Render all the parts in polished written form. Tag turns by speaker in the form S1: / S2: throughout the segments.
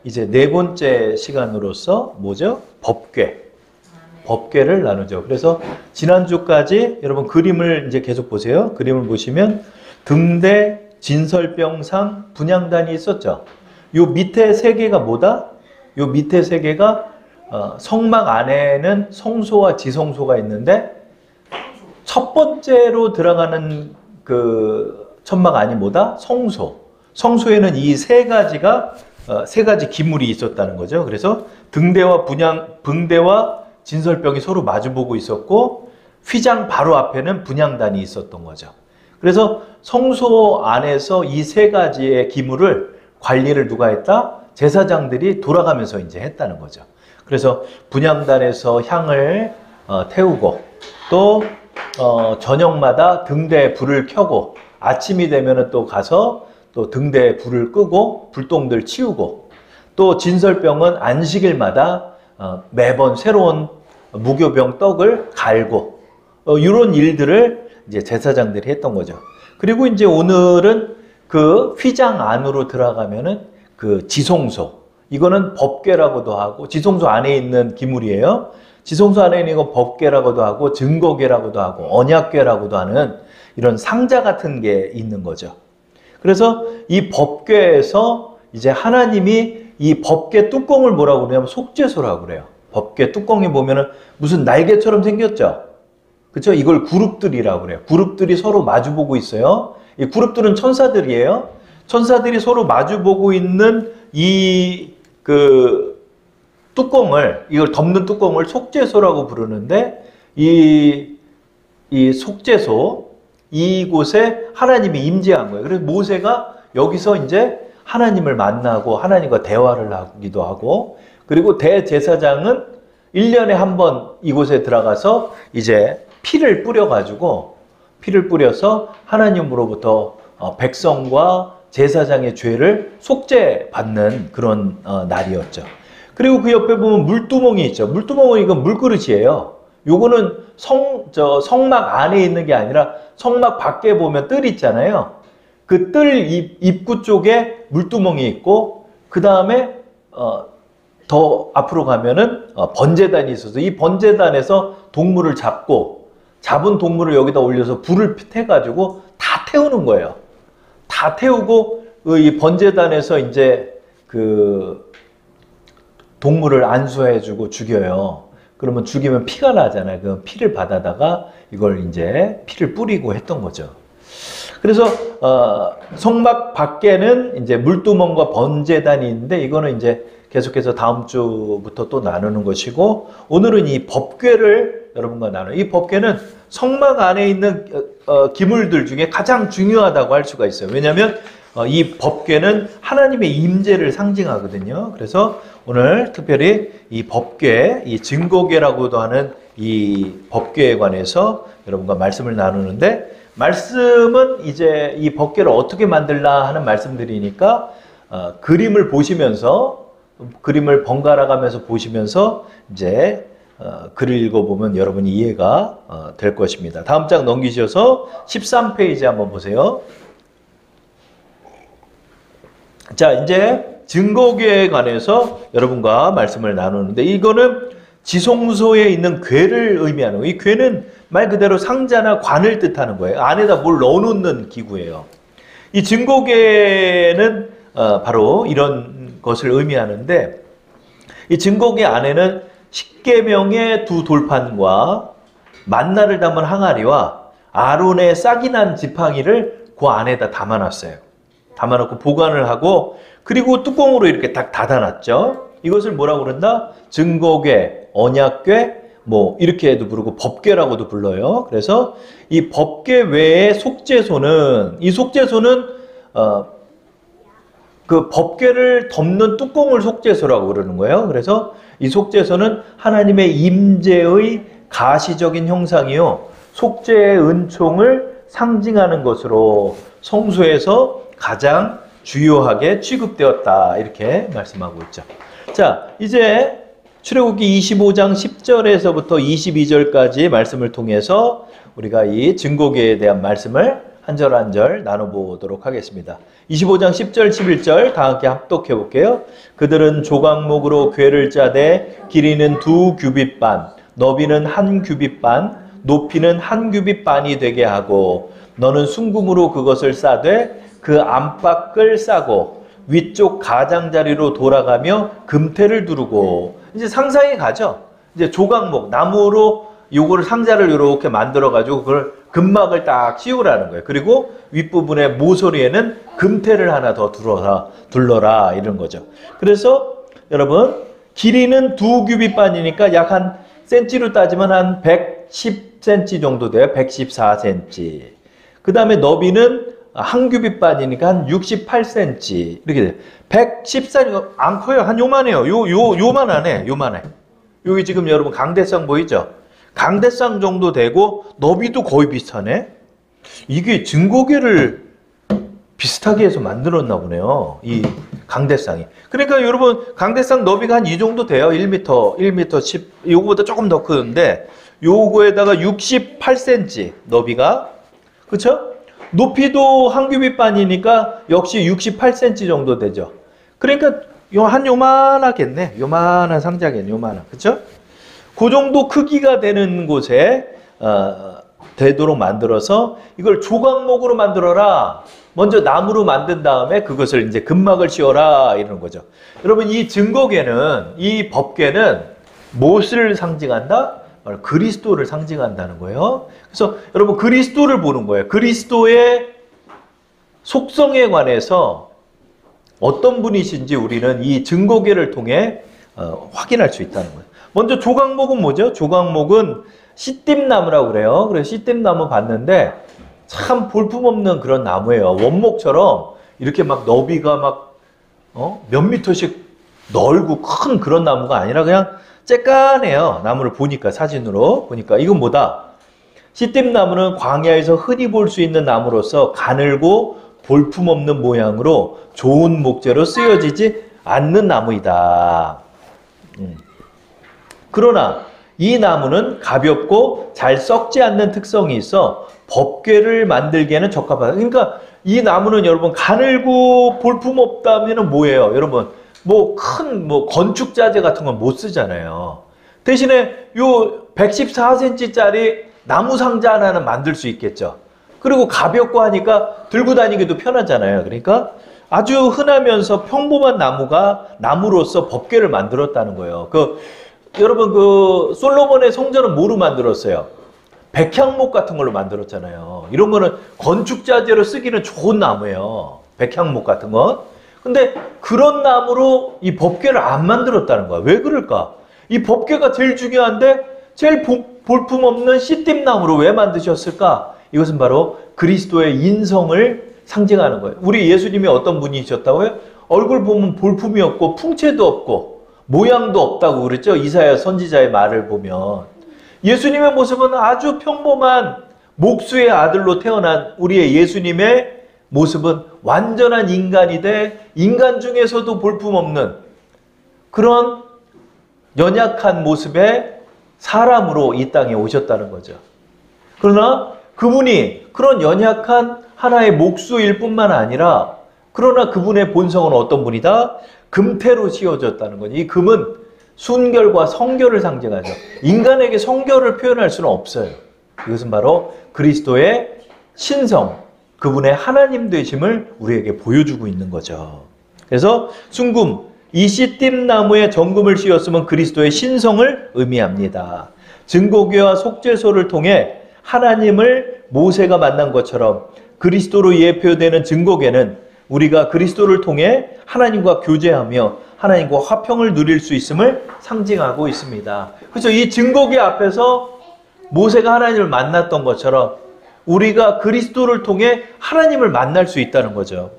S1: 이제 네 번째 시간으로서 뭐죠? 법궤를 나누죠. 그래서 지난주까지 여러분 그림을 이제 계속 보세요. 그림을 보시면 등대, 진설병상, 분향단이 있었죠. 요 밑에 세 개가 뭐다? 요 밑에 세 개가 성막 안에는 성소와 지성소가 있는데 첫 번째로 들어가는 그 천막 안이 뭐다? 성소. 성소에는 이 세 가지가 세 가지 기물이 있었다는 거죠. 그래서 등대와 진설병이 서로 마주보고 있었고 휘장 바로 앞에는 분향단이 있었던 거죠. 그래서 성소 안에서 이 세 가지의 기물을 관리를 누가 했다? 제사장들이 돌아가면서 이제 했다는 거죠. 그래서 분향단에서 향을 태우고 또 저녁마다 등대에 불을 켜고 아침이 되면은 또 가서 또 등대에 불을 끄고 불똥들 치우고 또 진설병은 안식일마다 매번 새로운 무교병 떡을 갈고 이런 일들을 이제 제사장들이 했던 거죠. 그리고 이제 오늘은 그 휘장 안으로 들어가면은 그 지성소, 이거는 법궤라고도 하고 지성소 안에 있는 기물이에요. 지성소 안에 있는 건 법궤라고도 하고 증거궤라고도 하고 언약궤라고도 하는 이런 상자 같은 게 있는 거죠. 그래서 이 법궤에서 이제 하나님이 이 법궤 뚜껑을 뭐라고 그러냐면 속죄소라고 그래요. 법궤 뚜껑에 보면은 무슨 날개처럼 생겼죠? 그렇죠? 이걸 그룹들이라고 그래요. 그룹들이 서로 마주보고 있어요. 이 그룹들은 천사들이에요. 천사들이 서로 마주보고 있는 이 뚜껑을, 이걸 덮는 뚜껑을 속죄소라고 부르는데 이 속죄소, 이곳에 하나님이 임재한 거예요. 그래서 모세가 여기서 이제 하나님을 만나고 하나님과 대화를 하기도 하고, 그리고 대제사장은 1년에 한 번 이곳에 들어가서 이제 피를 뿌려서 하나님으로부터 백성과 제사장의 죄를 속죄받는 그런 날이었죠. 그리고 그 옆에 보면 물두멍이 있죠. 물두멍은 이건 물그릇이에요. 요거는 성막 안에 있는 게 아니라 성막 밖에 보면 뜰 있잖아요. 그 뜰 입구 쪽에 물두멍이 있고, 그 다음에 더 앞으로 가면은 번제단이 있어서 이 번제단에서 동물을 잡은 동물을 여기다 올려서 불을 태가지고 다 태우는 거예요. 다 태우고 이 번제단에서 이제 그 동물을 안수해주고 죽여요. 그러면 죽이면 피가 나잖아요. 그 피를 받아다가 이걸 이제 피를 뿌리고 했던 거죠. 그래서 성막 밖에는 이제 물두멍과 번제단이 있는데 이거는 이제 계속해서 다음 주부터 또 나누는 것이고, 오늘은 이 법궤를 여러분과 나눠요. 이 법궤는 성막 안에 있는 기물들 중에 가장 중요하다고 할 수가 있어요. 왜냐하면 이 법궤는 하나님의 임재를 상징하거든요. 그래서 오늘 특별히 이 법궤, 이 증거궤라고도 하는 이 법궤에 관해서 여러분과 말씀을 나누는데, 말씀은 이제 이 법궤를 어떻게 만들라 하는 말씀들이니까 그림을 보시면서, 그림을 번갈아 가면서 보시면서 이제 글을 읽어보면 여러분이 이해가 될 것입니다. 다음 장 넘기셔서 13페이지 한번 보세요. 자, 이제 증거궤에 관해서 여러분과 말씀을 나누는데, 이거는 지성소에 있는 궤를 의미하는 거예요. 이 궤는 말 그대로 상자나 관을 뜻하는 거예요. 안에다 뭘 넣어놓는 기구예요. 이 증거궤는 바로 이런 것을 의미하는데, 이 증거궤 안에는 십계명의 두 돌판과 만나를 담은 항아리와 아론의 싹이 난 지팡이를 그 안에다 담아놨어요. 담아놓고 보관을 하고, 그리고 뚜껑으로 이렇게 딱 닫아놨죠. 이것을 뭐라고 그런다? 증거궤, 언약궤, 뭐 이렇게도 부르고 법궤라고도 불러요. 그래서 이 법궤 외에 속죄소는, 이 속죄소는 그 법궤를 덮는 뚜껑을 속죄소라고 그러는 거예요. 그래서 이 속죄소는 하나님의 임재의 가시적인 형상이요, 속죄의 은총을 상징하는 것으로 성소에서 가장 주요하게 취급되었다, 이렇게 말씀하고 있죠. 자, 이제 출애굽기 25장 10절에서부터 22절까지의 말씀을 통해서 우리가 이 증거궤에 대한 말씀을 한 절 한 절 나눠보도록 하겠습니다. 25장 10절 11절 다 함께 합독해 볼게요. 그들은 조각목으로 궤를 짜되 길이는 2규빗 반, 너비는 1규빗 반, 높이는 1규빗 반이 되게 하고 너는 순금으로 그것을 싸되 그 안팎을 싸고 위쪽 가장자리로 돌아가며 금태를 두르고 이제 상상이 가죠. 이제 조각목 나무로 요거를 상자를 이렇게 만들어 가지고 그걸 금막을 딱 씌우라는 거예요. 그리고 윗부분에 모서리에는 금태를 하나 더 둘러라 이런 거죠. 그래서 여러분 길이는 2규빗 반이니까 약 한 센치로 따지면 한 110cm 정도 돼요. 114cm. 그 다음에 너비는 1규빗 반이니까 한 68cm 이렇게 돼요. 114, 안 커요. 한 요만해요. 요만하네. 요만해. 여기 지금 여러분 강대상 보이죠? 강대상 정도 되고 너비도 거의 비슷하네. 이게 증거계를 비슷하게 해서 만들었나 보네요. 이 강대상이. 그러니까 여러분 강대상 너비가 한 이 정도 돼요. 1m 10, 요거보다 조금 더 크는데 요거에다가 68cm 너비가. 그쵸? 높이도 1규빗 반이니까 역시 68cm 정도 되죠. 그러니까 한 요만하겠네. 요만한 상자겠네. 요만한. 그쵸? 그 정도 크기가 되는 곳에 되도록 만들어서 이걸 조각목으로 만들어라. 먼저 나무로 만든 다음에 그것을 이제 금막을 씌워라 이러는 거죠. 여러분 이 증거계는 이 법계는 무엇을 상징한다? 그리스도를 상징한다는 거예요. 그래서 여러분 그리스도를 보는 거예요. 그리스도의 속성에 관해서 어떤 분이신지 우리는 이 증거계를 통해 확인할 수 있다는 거예요. 먼저 조각목은 뭐죠? 조각목은 씨띠나무라고 그래요. 그래서 씨띠나무 봤는데 참 볼품없는 그런 나무예요. 원목처럼 이렇게 막 너비가 막 몇 미터씩 넓고 큰 그런 나무가 아니라 그냥 쬐깐해요. 나무를 보니까 사진으로 보니까 이건 뭐다? 씨띠나무는 광야에서 흔히 볼 수 있는 나무로서 가늘고 볼품없는 모양으로 좋은 목재로 쓰여지지 않는 나무이다. 그러나 이 나무는 가볍고 잘 썩지 않는 특성이 있어 법궤를 만들기에는 적합하다. 그러니까 이 나무는 여러분 가늘고 볼품없다면 뭐예요? 여러분 뭐 큰 건축 자재 같은 건 못 쓰잖아요. 대신에 요 114cm짜리 나무 상자 하나는 만들 수 있겠죠. 그리고 가볍고 하니까 들고 다니기도 편하잖아요. 그러니까 아주 흔하면서 평범한 나무로서 법궤를 만들었다는 거예요. 여러분 솔로몬의 성전은 뭐로 만들었어요? 백향목 같은 걸로 만들었잖아요. 이런 거는 건축 자재로 쓰기는 좋은 나무예요. 백향목 같은 건. 근데 그런 나무로 이 법궤를 안 만들었다는 거야. 왜 그럴까? 이 법궤가 제일 중요한데 제일 볼품없는 씨띠나무로 왜 만드셨을까? 이것은 바로 그리스도의 인성을 상징하는 거예요. 우리 예수님이 어떤 분이셨다고요? 얼굴 보면 볼품이 없고 풍채도 없고 모양도 없다고 그랬죠. 이사야 선지자의 말을 보면 예수님의 모습은 아주 평범한 목수의 아들로 태어난 우리의 예수님의 모습은 완전한 인간이 돼 인간 중에서도 볼품없는 그런 연약한 모습의 사람으로 이 땅에 오셨다는 거죠. 그러나 그분이 그런 연약한 하나의 목수일 뿐만 아니라 그러나 그분의 본성은 어떤 분이다? 금태로 씌워졌다는 거죠. 이 금은 순결과 성결을 상징하죠. 인간에게 성결을 표현할 수는 없어요. 이것은 바로 그리스도의 신성, 그분의 하나님 되심을 우리에게 보여주고 있는 거죠. 그래서 순금, 이 씨띠나무에 정금을 씌웠으면 그리스도의 신성을 의미합니다. 증거궤와 속죄소를 통해 하나님을 모세가 만난 것처럼 그리스도로 예표되는 증거궤는 우리가 그리스도를 통해 하나님과 교제하며 하나님과 화평을 누릴 수 있음을 상징하고 있습니다. 그래서 이 증거궤 앞에서 모세가 하나님을 만났던 것처럼 우리가 그리스도를 통해 하나님을 만날 수 있다는 거죠.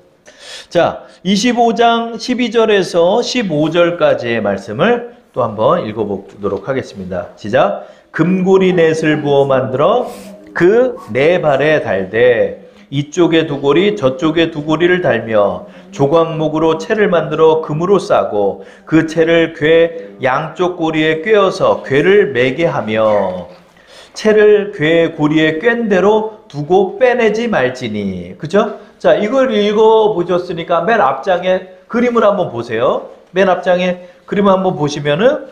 S1: 자, 25장 12절에서 15절까지의 말씀을 또 한번 읽어보도록 하겠습니다. 시작. 금고리 넷을 부어 만들어 그 네 발에 달되 이쪽에 두 고리 저쪽에 두 고리를 달며 조각목으로 채를 만들어 금으로 싸고 그 채를 궤 양쪽 고리에 꿰어서 궤를 매게 하며 채를 궤 고리에 꿰는 대로 두고 빼내지 말지니. 그죠? 자, 이걸 읽어보셨으니까 맨 앞장에 그림을 한번 보세요. 맨 앞장에 그림을 한번 보시면은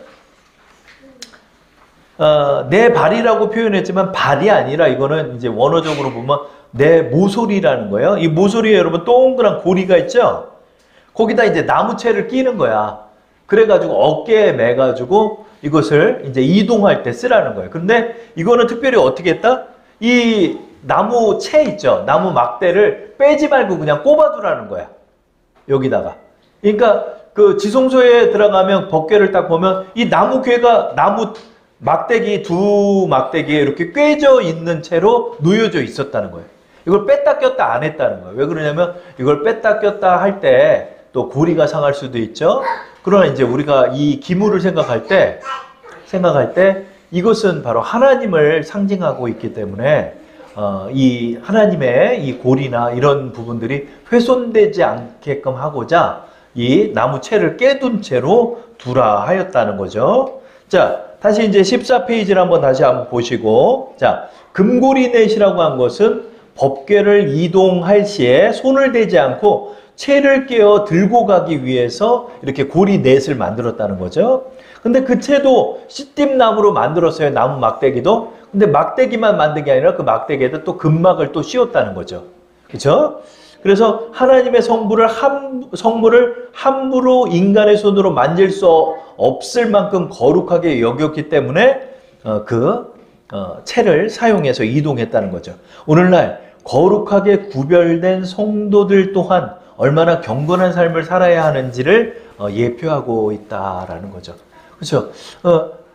S1: 내 발이라고 표현했지만 발이 아니라 이거는 이제 원어적으로 보면 내 모서리라는 거예요. 이 모서리에 여러분 동그란 고리가 있죠? 거기다 이제 나무채를 끼는 거야. 그래가지고 어깨에 매가지고 이것을 이제 이동할 때 쓰라는 거예요. 근데 이거는 특별히 어떻게 했다? 이 나무 채 있죠? 나무 막대를 빼지 말고 그냥 꼽아두라는 거야. 여기다가. 그러니까 그 지성소에 들어가면 법궤를 딱 보면 이 나무 궤가 나무 막대기 두 막대기에 이렇게 꿰져 있는 채로 놓여져 있었다는 거예요. 이걸 뺐다 꼈다 안 했다는 거예요. 왜 그러냐면 이걸 뺐다 꼈다 할 때 또 고리가 상할 수도 있죠. 그러나 이제 우리가 이 기물을 생각할 때 이것은 바로 하나님을 상징하고 있기 때문에 이 하나님의 이 고리나 이런 부분들이 훼손되지 않게끔 하고자 이 나무채를 깨둔 채로 두라 하였다는 거죠. 자, 다시 이제 14페이지를 한번 다시 한번 보시고, 자, 금고리 넷이라고 한 것은 법궤를 이동할 시에 손을 대지 않고 채를 깨어 들고 가기 위해서 이렇게 고리 넷을 만들었다는 거죠. 근데 그 채도 시띠나무로 만들었어요. 나무 막대기도. 근데 막대기만 만든 게 아니라 그 막대기에다 또 금막을 또 씌웠다는 거죠. 그렇죠? 그래서 하나님의 성물을 함부로 인간의 손으로 만질 수 없을 만큼 거룩하게 여겼기 때문에 채를 사용해서 이동했다는 거죠. 오늘날 거룩하게 구별된 성도들 또한 얼마나 경건한 삶을 살아야 하는지를 예표하고 있다라는 거죠. 그렇죠?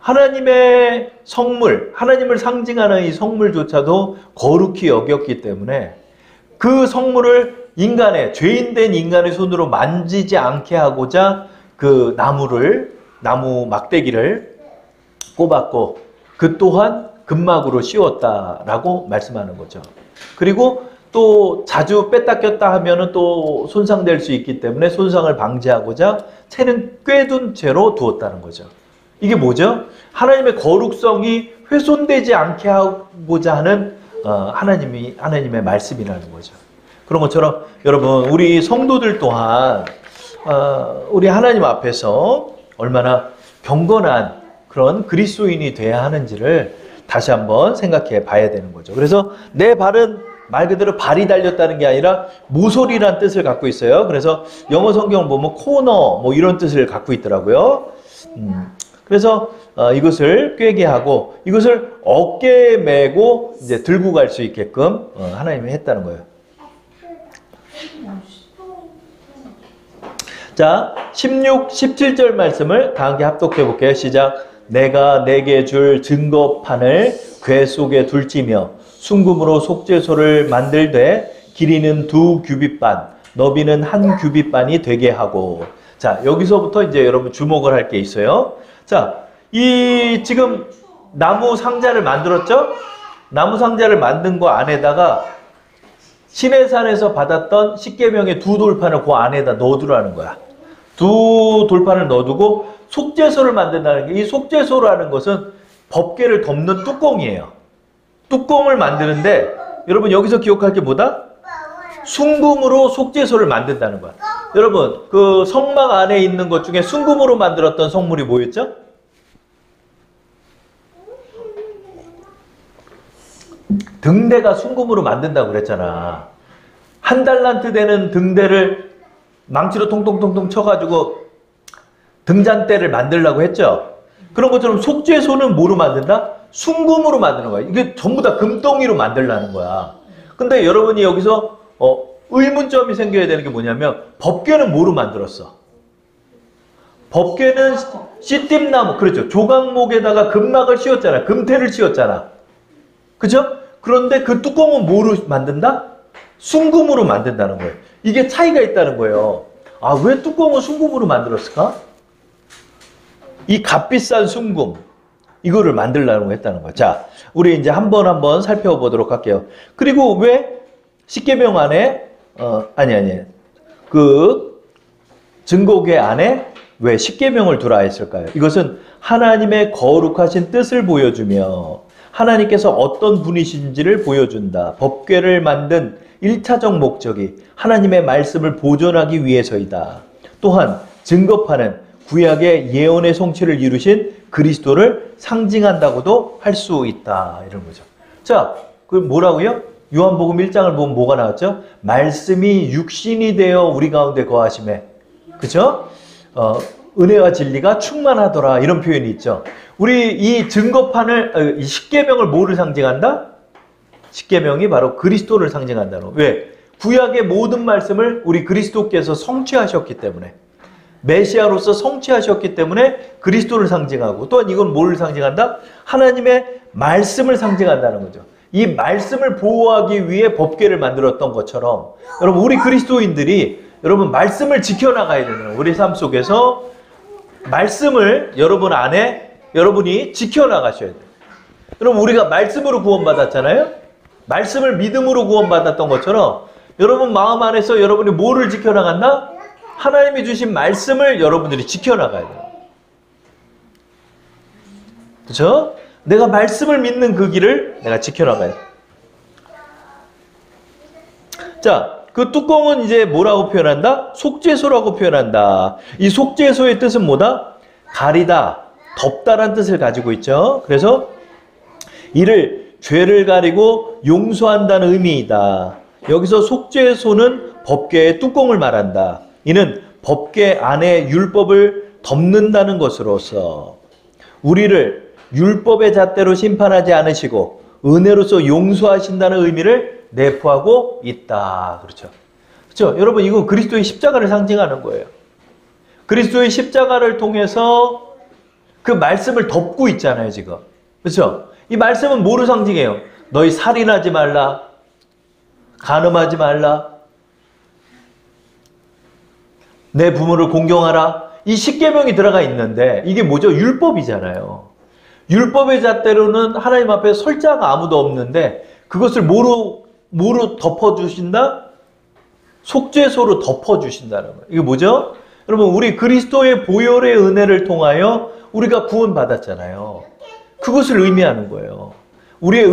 S1: 하나님의 성물, 하나님을 상징하는 이 성물조차도 거룩히 여겼기 때문에 그 성물을 죄인된 인간의 손으로 만지지 않게 하고자 그 나무 막대기를 꼽았고 그 또한 금막으로 씌웠다라고 말씀하는 거죠. 그리고 또 자주 뺐다 꼈다 하면은 또 손상될 수 있기 때문에 손상을 방지하고자 채는 꿰둔 채로 두었다는 거죠. 이게 뭐죠? 하나님의 거룩성이 훼손되지 않게 하고자 하는 하나님의 말씀이라는 거죠. 그런 것처럼 여러분 우리 성도들 또한 우리 하나님 앞에서 얼마나 경건한 그런 그리스도인이 돼야 하는지를 다시 한번 생각해 봐야 되는 거죠. 그래서 내 발은 말 그대로 발이 달렸다는 게 아니라 모서리란 뜻을 갖고 있어요. 그래서 영어 성경 보면 코너 뭐 이런 뜻을 갖고 있더라고요. 그래서 이것을 꿰게 하고 이것을 어깨에 메고 이제 들고 갈 수 있게끔 하나님이 했다는 거예요. 자, 16, 17절 말씀을 다 함께 합독해 볼게요. 시작. 내가 내게 줄 증거판을 궤 속에 둘지며 순금으로 속죄소를 만들되 길이는 2규빗반, 너비는 1규빗반이 되게 하고. 자, 여기서부터 이제 여러분 주목을 할 게 있어요. 자, 이 지금 나무 상자를 만들었죠? 나무 상자를 만든 거 안에다가 시내산에서 받았던 십계명의 2돌판을 그 안에다 넣어두라는 거야. 2돌판을 넣어두고 속죄소를 만든다는 게, 이 속죄소라는 것은 법궤를 덮는 뚜껑이에요. 뚜껑을 만드는데 여러분 여기서 기억할 게 뭐다? 순금으로 속죄소를 만든다는 거야. 여러분 그 성막 안에 있는 것 중에 순금으로 만들었던 성물이 뭐였죠? 등대가 순금으로 만든다고 그랬잖아. 1달란트 되는 등대를 망치로 통통통통 쳐가지고 등잔대를 만들려고 했죠. 그런 것처럼 속죄소는 뭐로 만든다? 순금으로 만드는 거야. 이게 전부 다 금덩이로 만들라는 거야. 근데 여러분이 여기서 의문점이 생겨야 되는 게 뭐냐면 법궤는 뭐로 만들었어? 법궤는 시띠나무, 그렇죠. 조각목에다가 금막을 씌웠잖아. 금태를 씌웠잖아. 그죠? 그런데 그 뚜껑은 뭐로 만든다? 순금으로 만든다는 거예요. 이게 차이가 있다는 거예요. 아, 왜 뚜껑을 순금으로 만들었을까? 이 값비싼 순금, 이거를 만들려고 했다는 거예요. 자, 우리 이제 한번 살펴보도록 할게요. 그리고 왜 십계명 안에, 그 증거궤 안에 왜 십계명을 두라 했을까요? 이것은 하나님의 거룩하신 뜻을 보여주며 하나님께서 어떤 분이신지를 보여준다. 법궤를 만든 1차적 목적이 하나님의 말씀을 보존하기 위해서이다. 또한 증거판은 구약의 예언의 성취를 이루신 그리스도를 상징한다고도 할 수 있다. 이런 거죠. 자, 그 뭐라고요? 요한복음 1장을 보면 뭐가 나왔죠? 말씀이 육신이 되어 우리 가운데 거하심에, 그죠? 은혜와 진리가 충만하더라. 이런 표현이 있죠. 우리 이 증거판을, 이 십계명을 뭐를 상징한다? 십계명이 바로 그리스도를 상징한다는 거. 왜? 구약의 모든 말씀을 우리 그리스도께서 성취하셨기 때문에, 메시아로서 성취하셨기 때문에 그리스도를 상징하고, 또한 이건 뭘 상징한다? 하나님의 말씀을 상징한다는 거죠. 이 말씀을 보호하기 위해 법궤를 만들었던 것처럼, 여러분 우리 그리스도인들이 여러분 말씀을 지켜나가야 되는 거예요. 우리 삶 속에서 말씀을 여러분 안에 여러분이 지켜나가셔야 돼요. 여러분 우리가 말씀으로 구원받았잖아요. 말씀을 믿음으로 구원받았던 것처럼 여러분 마음 안에서 여러분이 뭐를 지켜나갔나? 하나님이 주신 말씀을 여러분들이 지켜나가야 돼요. 그렇죠? 내가 말씀을 믿는 그 길을 내가 지켜나가야 돼요. 자, 그 뚜껑은 이제 뭐라고 표현한다? 속죄소라고 표현한다. 이 속죄소의 뜻은 뭐다? 가리다, 덮다라는 뜻을 가지고 있죠. 그래서 이를 죄를 가리고 용서한다는 의미이다. 여기서 속죄소는 법궤의 뚜껑을 말한다. 이는 법궤 안에 율법을 덮는다는 것으로서 우리를 율법의 잣대로 심판하지 않으시고 은혜로서 용서하신다는 의미를 내포하고 있다. 그렇죠? 그렇죠? 여러분 이거 그리스도의 십자가를 상징하는 거예요. 그리스도의 십자가를 통해서 그 말씀을 덮고 있잖아요, 지금. 그렇죠? 이 말씀은 뭐를 상징해요? 너희 살인하지 말라, 간음하지 말라, 내 부모를 공경하라. 이 십계명이 들어가 있는데 이게 뭐죠? 율법이잖아요. 율법의 잣대로는 하나님 앞에 설 자가 아무도 없는데 그것을 뭐로 덮어주신다? 속죄소로 덮어주신다는 거예요. 이게 뭐죠? 여러분 우리 그리스도의 보혈의 은혜를 통하여 우리가 구원받았잖아요. 그것을 의미하는 거예요. 우리의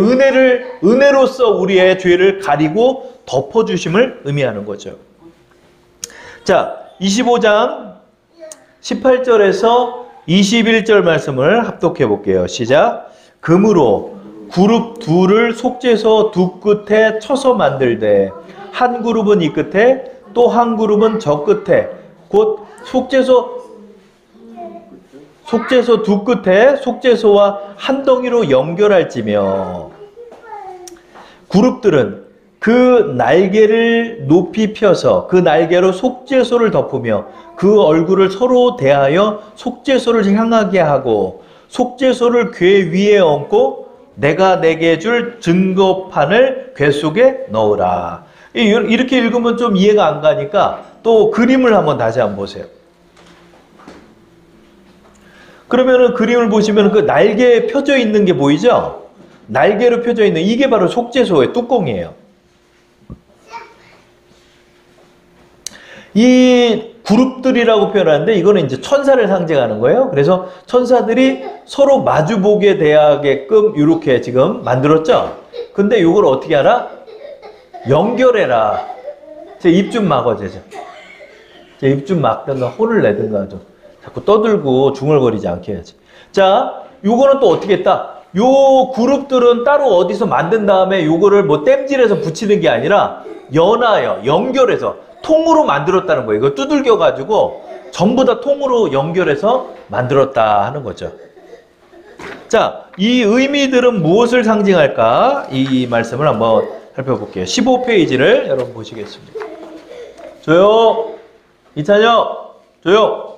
S1: 은혜로서 우리의 죄를 가리고 덮어주심을 의미하는 거죠. 자, 25장 18절에서 21절 말씀을 합독해 볼게요. 시작. 금으로 그룹 둘을 속죄소 두 끝에 쳐서 만들되 한 그룹은 이 끝에 또 한 그룹은 저 끝에 곧 속죄소 두 끝에 속죄소와 한 덩이로 연결할지며 그룹들은 그 날개를 높이 펴서 그 날개로 속죄소를 덮으며 그 얼굴을 서로 대하여 속죄소를 향하게 하고 속죄소를 궤 위에 얹고 내가 내게 줄 증거판을 궤 속에 넣으라. 이렇게 읽으면 좀 이해가 안 가니까 또 그림을 다시 한번 보세요. 그러면은 그림을 보시면 그 날개에 펴져 있는 게 보이죠? 날개로 펴져 있는 이게 바로 속죄소의 뚜껑이에요. 이 그룹들이라고 표현하는데 이거는 이제 천사를 상징하는 거예요. 그래서 천사들이 서로 마주보게 되게끔 이렇게 지금 만들었죠. 근데 이걸 어떻게 하라? 연결해라. 제 입 좀 막아주세요. 제 입 좀 막든가 혼을 내든가 좀 자꾸 떠들고 중얼거리지 않게 해야지. 자, 요거는 또 어떻게 했다? 요 그룹들은 따로 어디서 만든 다음에 요거를 뭐 땜질해서 붙이는 게 아니라 연결해서 통으로 만들었다는 거예요. 이거 두들겨가지고 전부 다 통으로 연결해서 만들었다 하는 거죠. 자, 이 의미들은 무엇을 상징할까? 이 말씀을 한번 살펴볼게요. 15페이지를 여러분 보시겠습니다. 조용! 이찬혁! 조용!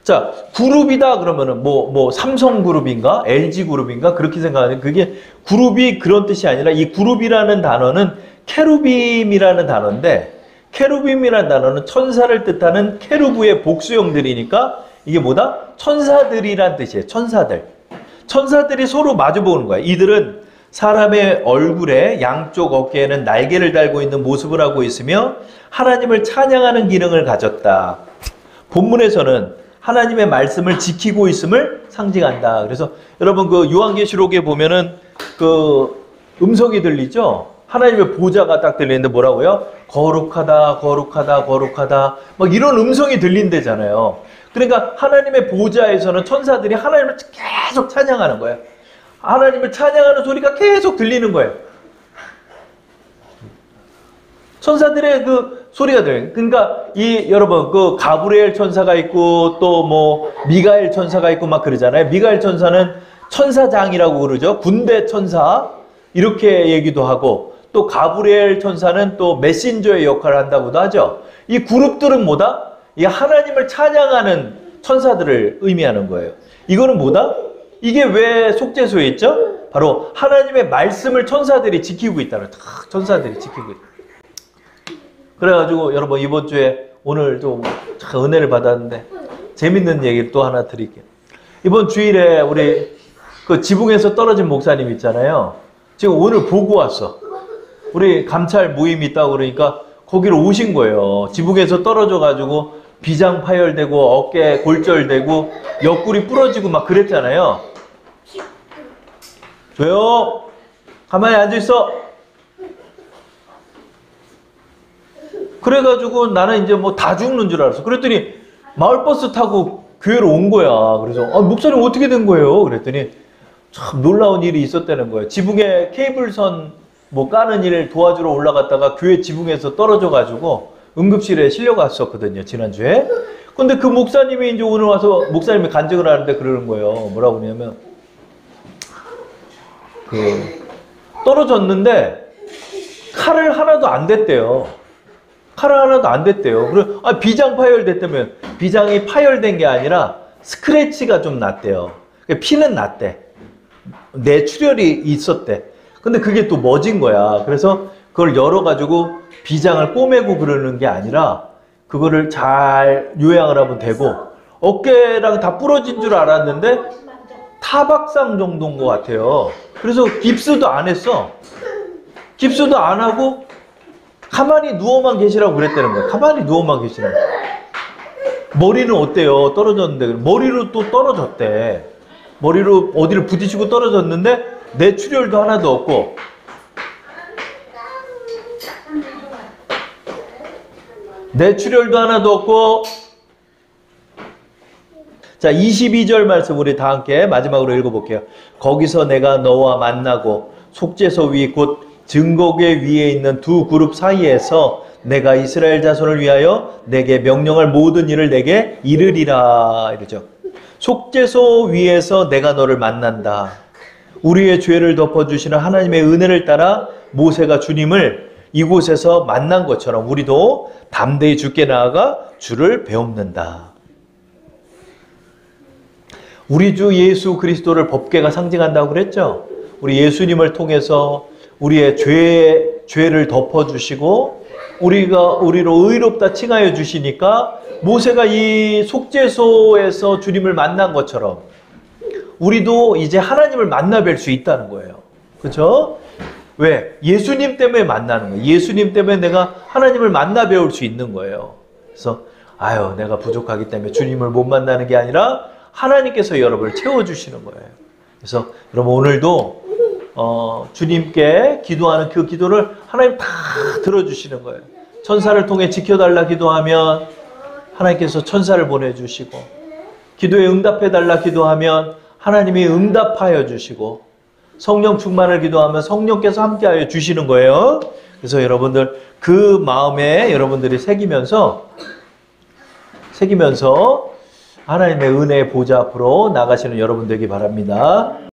S1: 자, 그룹이다 그러면은 삼성그룹인가? LG그룹인가? 그렇게 생각하는 그게 그룹이 그런 뜻이 아니라 이 그룹이라는 단어는 케루빔이라는 단어인데 케루빔이라는 단어는 천사를 뜻하는 케루브의 복수형들이니까 이게 뭐다? 천사들이란 뜻이에요. 천사들이 서로 마주보는 거야. 이들은 사람의 얼굴에 양쪽 어깨에는 날개를 달고 있는 모습을 하고 있으며 하나님을 찬양하는 기능을 가졌다. 본문에서는 하나님의 말씀을 지키고 있음을 상징한다. 그래서 여러분 그 요한계시록에 보면은 그 음성이 들리죠? 하나님의 보좌가 딱 들리는데 뭐라고요? 거룩하다, 거룩하다, 거룩하다. 막 이런 음성이 들린대잖아요. 그러니까 하나님의 보좌에서는 천사들이 하나님을 계속 찬양하는 거예요. 하나님을 찬양하는 소리가 계속 들리는 거예요. 천사들의 그 소리가 들려요. 그러니까 여러분 그 가브리엘 천사가 있고 또 뭐 미가엘 천사가 있고 막 그러잖아요. 미가엘 천사는 천사장이라고 그러죠. 군대 천사 이렇게 얘기도 하고 또 가브리엘 천사는 또 메신저의 역할을 한다고도 하죠. 이 그룹들은 뭐다? 이 하나님을 찬양하는 천사들을 의미하는 거예요. 이거는 뭐다? 이게 왜 속죄소에 있죠? 바로 하나님의 말씀을 천사들이 지키고 있다는 거예요. 천사들이 지키고 있다. 그래가지고 여러분 이번 주에 오늘 좀 은혜를 받았는데 재밌는 얘기를 또 하나 드릴게요. 이번 주일에 우리 그 지붕에서 떨어진 목사님 있잖아요. 지금 오늘 보고 왔어. 우리 감찰 모임이 있다고 그러니까 거기로 오신 거예요. 지붕에서 떨어져가지고 비장 파열되고 어깨 골절되고 옆구리 부러지고 막 그랬잖아요. 조용! 가만히 앉아있어! 그래가지고 나는 이제 뭐 다 죽는 줄 알았어. 그랬더니 마을버스 타고 교회로 온 거야. 그래서 목사님 어떻게 된 거예요? 그랬더니 참 놀라운 일이 있었다는 거예요. 지붕에 케이블선 뭐 까는 일을 도와주러 올라갔다가 교회 지붕에서 떨어져가지고 응급실에 실려갔었거든요. 지난주에. 근데 그 목사님이 이제 오늘 와서 목사님이 간증을 하는데 그러는 거예요. 뭐라고 그러냐면 떨어졌는데 칼을 하나도 안 댔대요. 칼을 하나도 안 댔대요. 그래, 비장 파열됐다면 비장이 파열된 게 아니라 스크래치가 좀 났대요. 피는 났대. 뇌출혈이 있었대. 근데 그게 또 멎은 거야. 그래서 그걸 열어가지고 비장을 꼬매고 그러는 게 아니라 그거를 잘 요양을 하면 되고 어깨랑 다 부러진 줄 알았는데 타박상 정도인 것 같아요. 그래서 깁스도 안 했어. 깁스도 안 하고 가만히 누워만 계시라고 그랬다는 거예요. 가만히 누워만 계시라고. 머리는 어때요? 떨어졌는데 머리로 또 떨어졌대. 머리로 어디를 부딪히고 떨어졌는데 뇌출혈도 하나도 없고 뇌출혈도 하나도 없고. 자, 22절 말씀 우리 다 함께 마지막으로 읽어볼게요. 거기서 내가 너와 만나고 속죄소 위 곧 증거궤 위에 있는 두 그룹 사이에서 내가 이스라엘 자손을 위하여 내게 명령할 모든 일을 내게 이르리라 이러죠. 속죄소 위에서 내가 너를 만난다. 우리의 죄를 덮어주시는 하나님의 은혜를 따라 모세가 주님을 이곳에서 만난 것처럼 우리도 담대히 주께 나아가 주를 배웁는다. 우리 주 예수 그리스도를 법궤가 상징한다고 그랬죠. 우리 예수님을 통해서 우리의 죄를 덮어주시고 우리로 의롭다 칭하여 주시니까 모세가 이 속죄소에서 주님을 만난 것처럼 우리도 이제 하나님을 만나 뵐 수 있다는 거예요. 그렇죠? 왜? 예수님 때문에 만나는 거예요. 예수님 때문에 내가 하나님을 만나 배울 수 있는 거예요. 그래서 내가 부족하기 때문에 주님을 못 만나는 게 아니라 하나님께서 여러분을 채워주시는 거예요. 그래서 여러분 오늘도 주님께 기도하는 그 기도를 하나님 다 들어주시는 거예요. 천사를 통해 지켜달라 기도하면 하나님께서 천사를 보내주시고 기도에 응답해달라 기도하면 하나님이 응답하여 주시고 성령 충만을 기도하면 성령께서 함께하여 주시는 거예요. 그래서 여러분들 그 마음에 여러분들이 새기면서 하나님의 은혜의 보좌 앞으로 나가시는 여러분 되기 바랍니다.